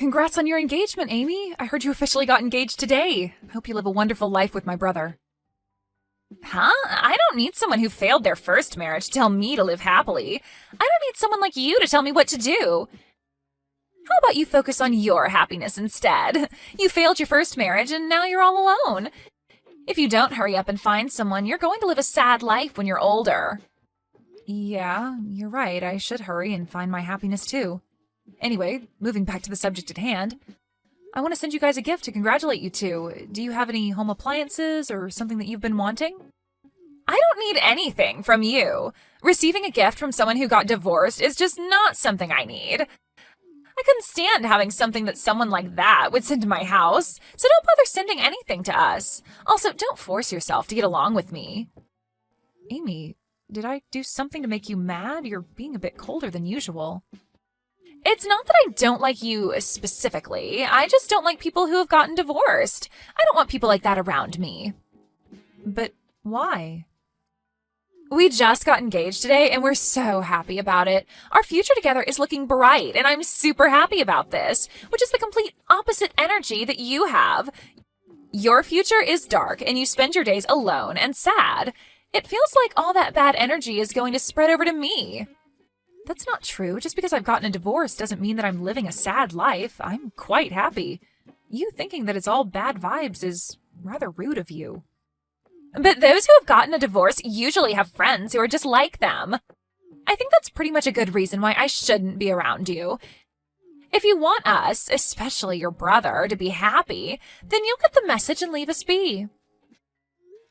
Congrats on your engagement, Amy. I heard you officially got engaged today. I hope you live a wonderful life with my brother. Huh? I don't need someone who failed their first marriage to tell me to live happily. I don't need someone like you to tell me what to do. How about you focus on your happiness instead? You failed your first marriage and now you're all alone. If you don't hurry up and find someone, you're going to live a sad life when you're older. Yeah, you're right. I should hurry and find my happiness too. Anyway, moving back to the subject at hand, I want to send you guys a gift to congratulate you two. Do you have any home appliances or something that you've been wanting? I don't need anything from you. Receiving a gift from someone who got divorced is just not something I need. I couldn't stand having something that someone like that would send to my house, so don't bother sending anything to us. Also, don't force yourself to get along with me. Amy, did I do something to make you mad? You're being a bit colder than usual. It's not that I don't like you specifically. I just don't like people who have gotten divorced. I don't want people like that around me. But why? We just got engaged today and we're so happy about it. Our future together is looking bright and I'm super happy about this, which is the complete opposite energy that you have. Your future is dark and you spend your days alone and sad. It feels like all that bad energy is going to spread over to me. That's not true. Just because I've gotten a divorce doesn't mean that I'm living a sad life. I'm quite happy. You thinking that it's all bad vibes is rather rude of you. But those who have gotten a divorce usually have friends who are just like them. I think that's pretty much a good reason why I shouldn't be around you. If you want us, especially your brother, to be happy, then you'll get the message and leave us be.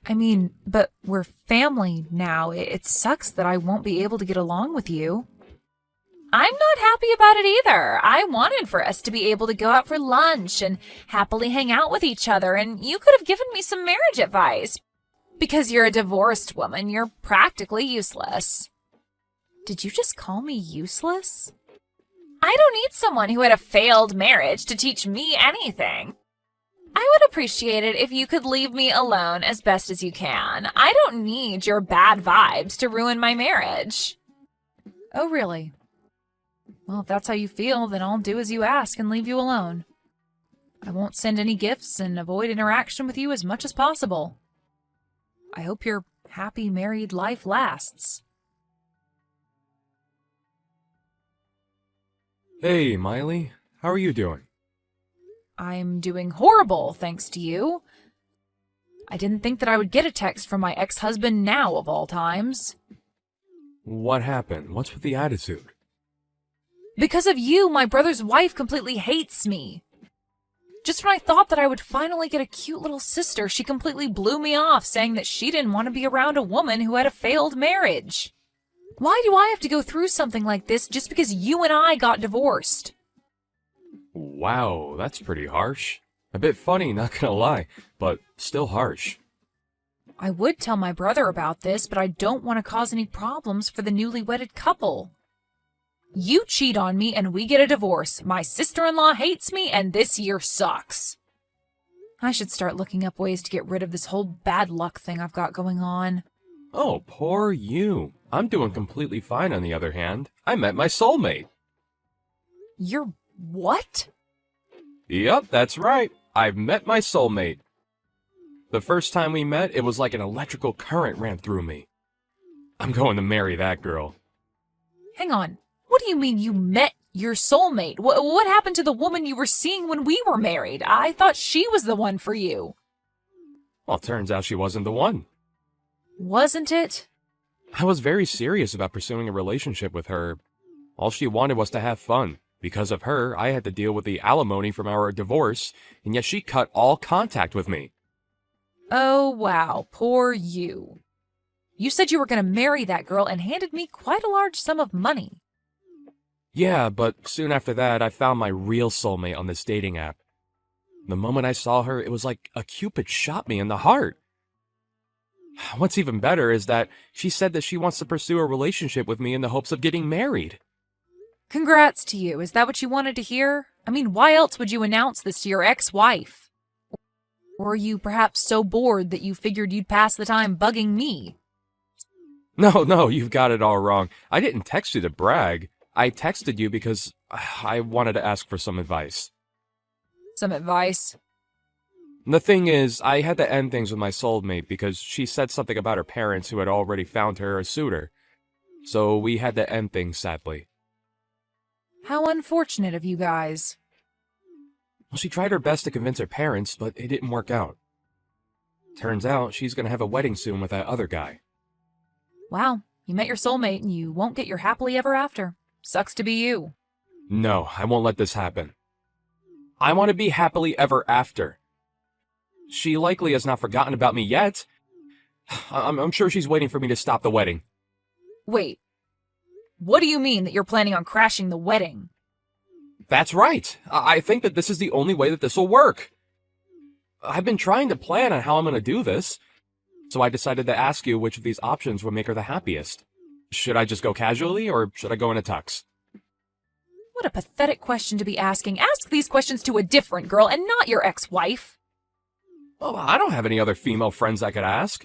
I mean, but we're family now. It sucks that I won't be able to get along with you. I'm not happy about it either. I wanted for us to be able to go out for lunch and happily hang out with each other, and you could have given me some marriage advice. Because you're a divorced woman, you're practically useless. Did you just call me useless? I don't need someone who had a failed marriage to teach me anything. I would appreciate it if you could leave me alone as best as you can. I don't need your bad vibes to ruin my marriage. Oh, really? Well, if that's how you feel, then I'll do as you ask and leave you alone. I won't send any gifts and avoid interaction with you as much as possible. I hope your happy married life lasts. Hey, Miley. How are you doing? I'm doing horrible, thanks to you. I didn't think that I would get a text from my ex-husband now, of all times. What happened? What's with the attitude? Because of you, my brother's wife completely hates me. Just when I thought that I would finally get a cute little sister, she completely blew me off, saying that she didn't want to be around a woman who had a failed marriage. Why do I have to go through something like this just because you and I got divorced? Wow, that's pretty harsh. A bit funny, not gonna lie, but still harsh. I would tell my brother about this, but I don't want to cause any problems for the newly wedded couple. You cheat on me and we get a divorce. My sister-in-law hates me and this year sucks. I should start looking up ways to get rid of this whole bad luck thing I've got going on. Oh, poor you. I'm doing completely fine on the other hand. I met my soulmate. You're what? Yep, that's right. I've met my soulmate. The first time we met, it was like an electrical current ran through me. I'm going to marry that girl. Hang on. What do you mean you met your soulmate? What happened to the woman you were seeing when we were married? I thought she was the one for you. Well, turns out she wasn't the one. Wasn't it? I was very serious about pursuing a relationship with her. All she wanted was to have fun. Because of her, I had to deal with the alimony from our divorce, and yet she cut all contact with me. Oh, wow. Poor you. You said you were going to marry that girl and handed me quite a large sum of money. Yeah, but soon after that, I found my real soulmate on this dating app. The moment I saw her, it was like a Cupid shot me in the heart. What's even better is that she said that she wants to pursue a relationship with me in the hopes of getting married. Congrats to you. Is that what you wanted to hear? I mean, why else would you announce this to your ex-wife? Or are you perhaps so bored that you figured you'd pass the time bugging me? No, you've got it all wrong. I didn't text you to brag. I texted you because I wanted to ask for some advice. Some advice? The thing is, I had to end things with my soulmate because she said something about her parents who had already found her a suitor. So we had to end things, sadly. How unfortunate of you guys. Well, she tried her best to convince her parents, but it didn't work out. Turns out she's gonna have a wedding soon with that other guy. Wow, you met your soulmate and you won't get your happily ever after. Sucks to be you. No, I won't let this happen. I want to be happily ever after. She likely has not forgotten about me yet. I'm sure she's waiting for me to stop the wedding. Wait, what do you mean that you're planning on crashing the wedding? That's right. I think that this is the only way that this will work. I've been trying to plan on how I'm going to do this, so I decided to ask you which of these options would make her the happiest. Should I just go casually, or should I go in a tux? What a pathetic question to be asking. Ask these questions to a different girl and not your ex-wife. Well, I don't have any other female friends I could ask.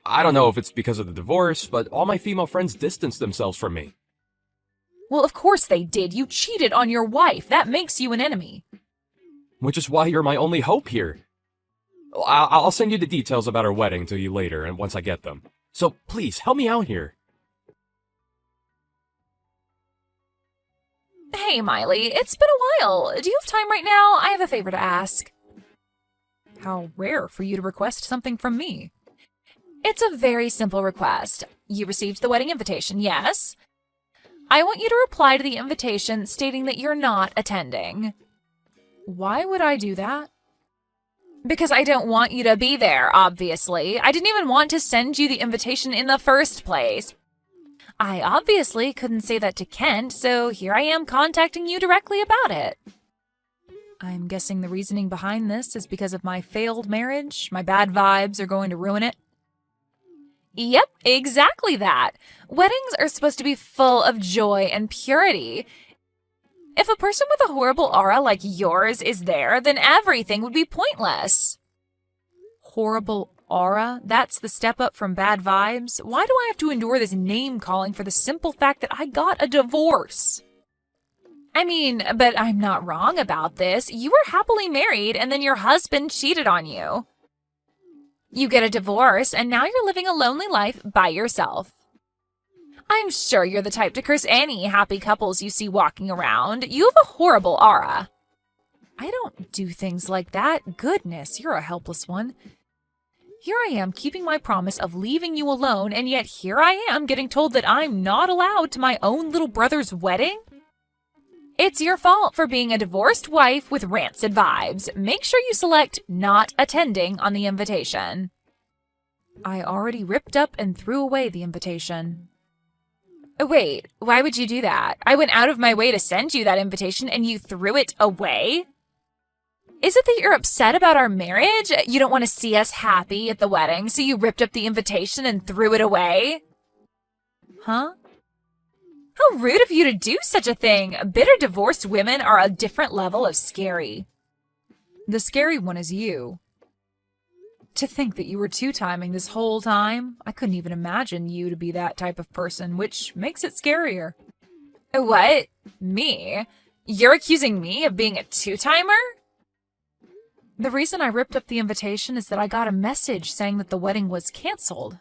I don't know if it's because of the divorce, but all my female friends distanced themselves from me. Well, of course they did. You cheated on your wife. That makes you an enemy. Which is why you're my only hope here. I'll send you the details about our wedding to you later, and once I get them. So please, help me out here. Hey, Miley, it's been a while. Do you have time right now? I have a favor to ask. How rare for you to request something from me. It's a very simple request. You received the wedding invitation, yes? I want you to reply to the invitation stating that you're not attending. Why would I do that? Because I don't want you to be there, obviously. I didn't even want to send you the invitation in the first place. I obviously couldn't say that to Kent, so here I am contacting you directly about it. I'm guessing the reasoning behind this is because of my failed marriage. My bad vibes are going to ruin it. Yep, exactly that. Weddings are supposed to be full of joy and purity. If a person with a horrible aura like yours is there, then everything would be pointless. Horrible aura? That's the step up from bad vibes? Why do I have to endure this name-calling for the simple fact that I got a divorce? I mean, but I'm not wrong about this. You were happily married, and then your husband cheated on you. You get a divorce, and now you're living a lonely life by yourself. I'm sure you're the type to curse any happy couples you see walking around. You have a horrible aura. I don't do things like that. Goodness, you're a helpless one. Here I am keeping my promise of leaving you alone, and yet here I am getting told that I'm not allowed to my own little brother's wedding? It's your fault for being a divorced wife with rancid vibes. Make sure you select not attending on the invitation. I already ripped up and threw away the invitation. Wait, why would you do that? I went out of my way to send you that invitation and you threw it away? Is it that you're upset about our marriage? You don't want to see us happy at the wedding, so you ripped up the invitation and threw it away? Huh? How rude of you to do such a thing! Bitter divorced women are a different level of scary. The scary one is you. To think that you were two-timing this whole time, I couldn't even imagine you to be that type of person, which makes it scarier. What? Me? You're accusing me of being a two-timer? The reason I ripped up the invitation is that I got a message saying that the wedding was canceled.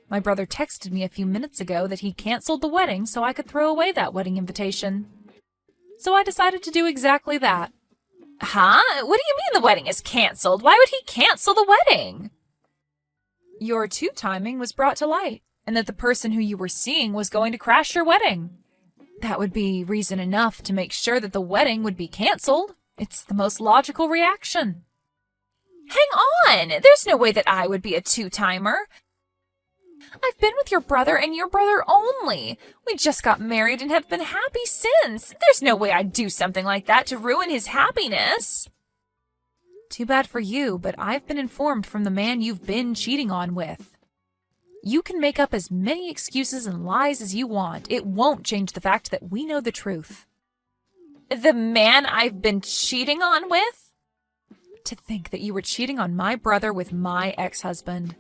My brother texted me a few minutes ago that he canceled the wedding so I could throw away that wedding invitation. So I decided to do exactly that. Huh? What do you mean the wedding is canceled? Why would he cancel the wedding? Your two-timing was brought to light, and that the person who you were seeing was going to crash your wedding. That would be reason enough to make sure that the wedding would be canceled. It's the most logical reaction. Hang on! There's no way that I would be a two-timer. I've been with your brother and your brother only. We just got married and have been happy since. There's no way I'd do something like that to ruin his happiness. Too bad for you, but I've been informed from the man you've been cheating on with. You can make up as many excuses and lies as you want. It won't change the fact that we know the truth. The man I've been cheating on with? To think that you were cheating on my brother with my ex-husband.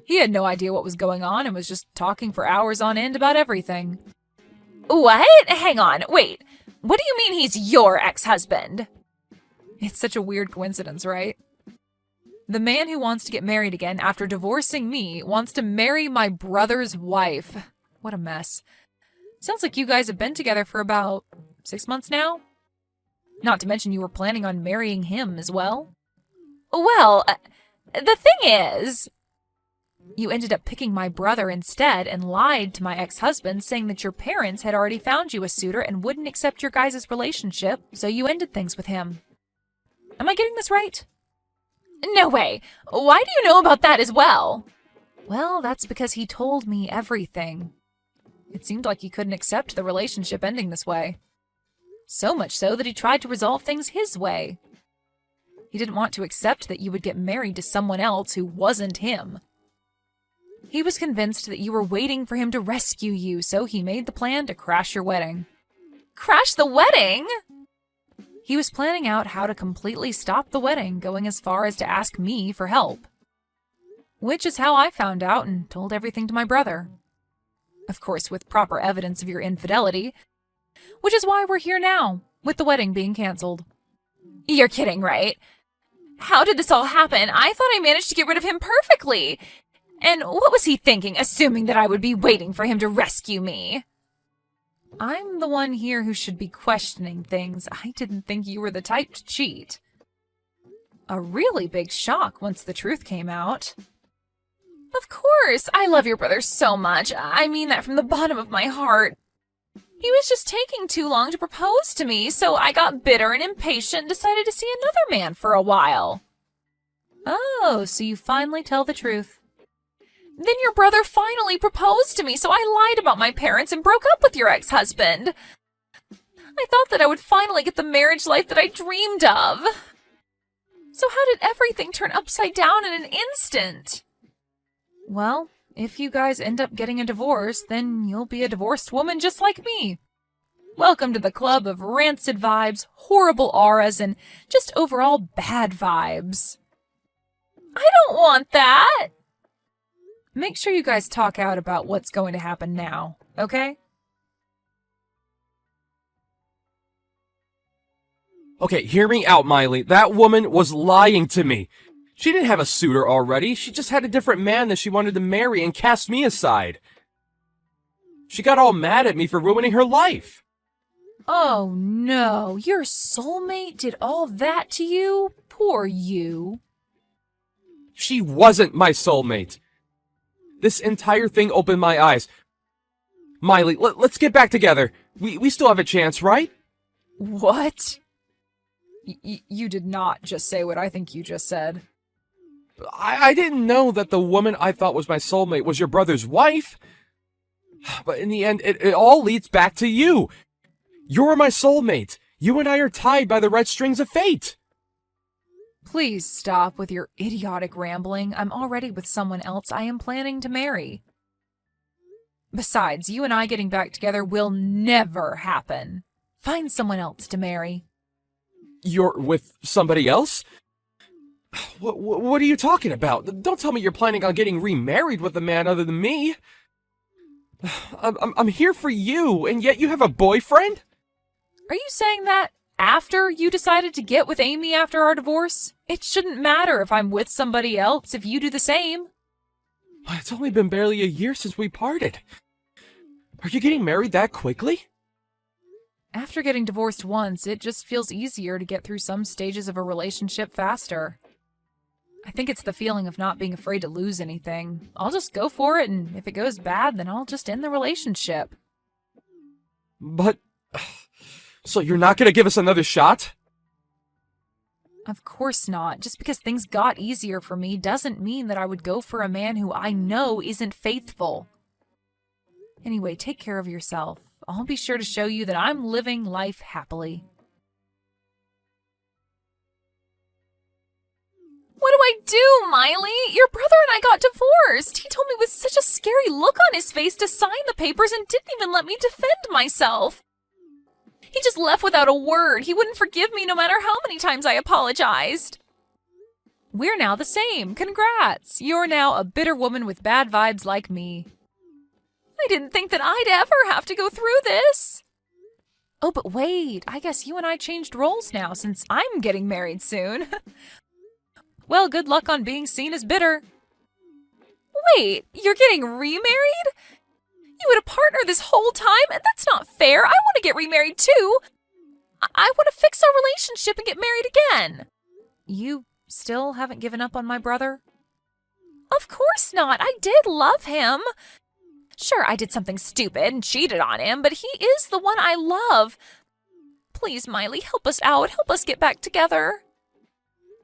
He had no idea what was going on and was just talking for hours on end about everything. What? Hang on, wait. What do you mean he's your ex-husband? It's such a weird coincidence, right? The man who wants to get married again after divorcing me wants to marry my brother's wife. What a mess. Sounds like you guys have been together for about 6 months now? Not to mention you were planning on marrying him as well. Well, the thing is, you ended up picking my brother instead and lied to my ex-husband, saying that your parents had already found you a suitor and wouldn't accept your guys' relationship, so you ended things with him. Am I getting this right? No way. Why do you know about that as well? Well, that's because he told me everything. It seemed like he couldn't accept the relationship ending this way. So much so that he tried to resolve things his way. He didn't want to accept that you would get married to someone else who wasn't him. He was convinced that you were waiting for him to rescue you, so he made the plan to crash your wedding. Crash the wedding? He was planning out how to completely stop the wedding, going as far as to ask me for help. Which is how I found out and told everything to my brother. Of course, with proper evidence of your infidelity, which is why we're here now, with the wedding being canceled. You're kidding, right? How did this all happen? I thought I managed to get rid of him perfectly. And what was he thinking, assuming that I would be waiting for him to rescue me? I'm the one here who should be questioning things. I didn't think you were the type to cheat. A really big shock once the truth came out. Of course, I love your brother so much. I mean that from the bottom of my heart. He was just taking too long to propose to me, so I got bitter and impatient and decided to see another man for a while. Oh, so you finally tell the truth. Then your brother finally proposed to me, so I lied about my parents and broke up with your ex-husband. I thought that I would finally get the marriage life that I dreamed of. So how did everything turn upside down in an instant? Well, if you guys end up getting a divorce, then you'll be a divorced woman just like me. Welcome to the club of rancid vibes, horrible auras, and just overall bad vibes. I don't want that! Make sure you guys talk out about what's going to happen now, okay? Okay, hear me out, Miley. That woman was lying to me. She didn't have a suitor already. She just had a different man that she wanted to marry and cast me aside. She got all mad at me for ruining her life. Oh no, your soulmate did all that to you? Poor you. She wasn't my soulmate. This entire thing opened my eyes. Miley, let's get back together. We still have a chance, right? What? You did not just say what I think you just said. I didn't know that the woman I thought was my soulmate was your brother's wife. But in the end, it all leads back to you. You're my soulmate. You and I are tied by the red strings of fate. Please stop with your idiotic rambling. I'm already with someone else I am planning to marry. Besides, you and I getting back together will never happen. Find someone else to marry. You're with somebody else? What are you talking about? Don't tell me you're planning on getting remarried with a man other than me. I'm here for you, and yet you have a boyfriend? Are you saying that after you decided to get with Amy after our divorce? It shouldn't matter if I'm with somebody else if you do the same. It's only been barely a year since we parted. Are you getting married that quickly? After getting divorced once, it just feels easier to get through some stages of a relationship faster. I think it's the feeling of not being afraid to lose anything. I'll just go for it, and if it goes bad, then I'll just end the relationship. But... so you're not gonna give us another shot? Of course not. Just because things got easier for me doesn't mean that I would go for a man who I know isn't faithful. Anyway, take care of yourself. I'll be sure to show you that I'm living life happily. What do I do, Miley? Your brother and I got divorced. He told me with such a scary look on his face to sign the papers and didn't even let me defend myself. He just left without a word. He wouldn't forgive me no matter how many times I apologized. We're now the same. Congrats. You're now a bitter woman with bad vibes like me. I didn't think that I'd ever have to go through this. Oh, but wait, I guess you and I changed roles now since I'm getting married soon. Well, good luck on being seen as bitter. Wait, you're getting remarried? You had a partner this whole time, and that's not fair. I want to get remarried too. I want to fix our relationship and get married again. You still haven't given up on my brother? Of course not. I did love him. Sure, I did something stupid and cheated on him, but he is the one I love. Please, Miley, help us out. Help us get back together.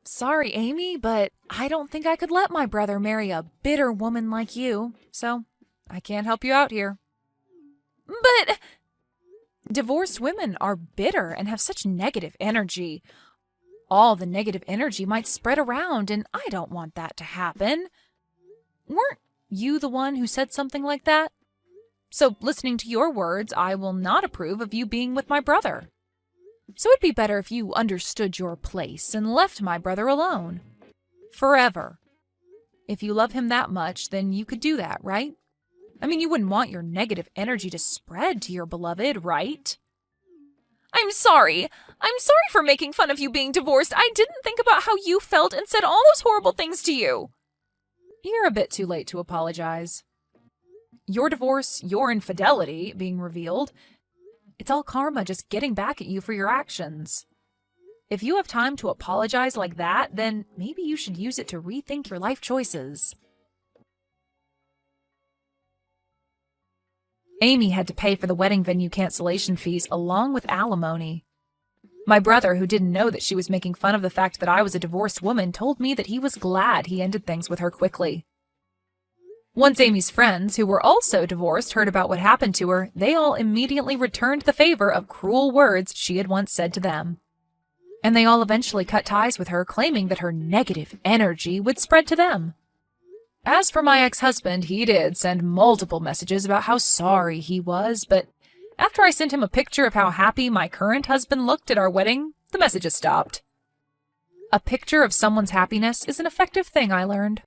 Sorry, Amy, but I don't think I could let my brother marry a bitter woman like you, so I can't help you out here. But divorced women are bitter and have such negative energy. All the negative energy might spread around, and I don't want that to happen. Weren't you the one who said something like that? So, listening to your words, I will not approve of you being with my brother. So it'd be better if you understood your place and left my brother alone. Forever. If you love him that much, then you could do that, right? I mean, you wouldn't want your negative energy to spread to your beloved, right? I'm sorry. I'm sorry for making fun of you being divorced. I didn't think about how you felt and said all those horrible things to you. You're a bit too late to apologize. Your divorce, your infidelity being revealed, it's all karma just getting back at you for your actions. If you have time to apologize like that, then maybe you should use it to rethink your life choices. Amy had to pay for the wedding venue cancellation fees along with alimony. My brother, who didn't know that she was making fun of the fact that I was a divorced woman, told me that he was glad he ended things with her quickly. Once Amy's friends, who were also divorced, heard about what happened to her, they all immediately returned the favor of cruel words she had once said to them. And they all eventually cut ties with her, claiming that her negative energy would spread to them. As for my ex-husband, he did send multiple messages about how sorry he was, but after I sent him a picture of how happy my current husband looked at our wedding, the messages stopped. A picture of someone's happiness is an effective thing, I learned.